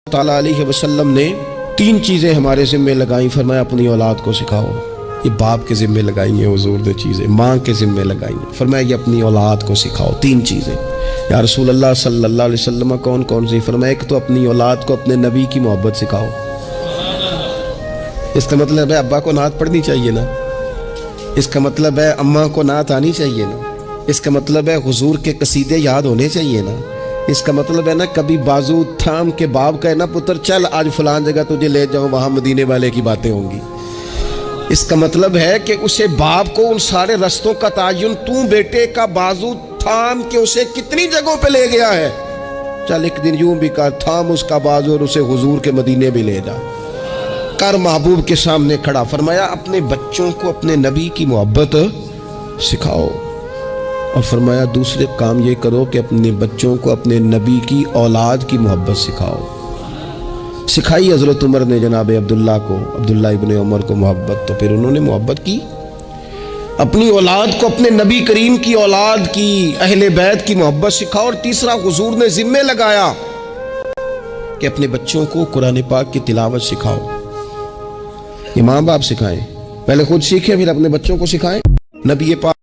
ताला अलैहि वसल्लम ने 3 चीज़ें हमारे ज़िम्मे लगाई। फरमाया अपनी औलाद को सिखाओ। ये बाप के ज़िम्मे लगाई हैं हुज़ूर ने चीज़ें, माँ के ज़िम्मे लगाई हैं। फरमाया ये अपनी औलाद को सिखाओ 3 चीज़ें। या रसूल अल्लाह सल्लल्लाहु अलैहि वसल्लम कौन कौन सी? फरमाया एक तो अपनी औलाद को अपने नबी की मोहब्बत सिखाओ। इसका मतलब है अब्बा को नात पढ़नी चाहिए ना, इसका मतलब है अम्मा को नात आनी चाहिए ना, इसका मतलब है हुजूर के कसीदे याद होने चाहिए ना, इसका मतलब है ना कभी बाजू थाम के बाप का है ना पुत्र चल आज फलान जगह तुझे ले जाऊं वहां मदीने वाले की बातें होंगी। इसका मतलब है कि उसे बाप को उन सारे रस्तों का तायुन तू बेटे का बाजू थाम के उसे कितनी जगहों पे ले गया है। चल एक दिन यूं भी कर, थाम उसका बाजू और उसे हुजूर के मदीने भी ले जा कर, महबूब के सामने खड़ा। फरमाया अपने बच्चों को अपने नबी की मोहब्बत सिखाओ और फरमाया दूसरे काम ये करो कि अपने बच्चों को अपने नबी की औलाद की मोहब्बत सिखाओ। सिखाई हज़रत उमर ने जनाब अब्दुल्ला को, अब्दुल्ला इब्ने उमर को मोहब्बत, तो फिर उन्होंने मोहब्बत की। अपनी औलाद को अपने नबी करीम की औलाद की, अहले बैत की मोहब्बत सिखाओ। और तीसरा हुजूर ने जिम्मे लगाया कि अपने बच्चों को कुरान पाक की तिलावत सिखाओ। ये माँ बाप सिखाएं, पहले खुद सीखें फिर अपने बच्चों को सिखाएं। नबी पाक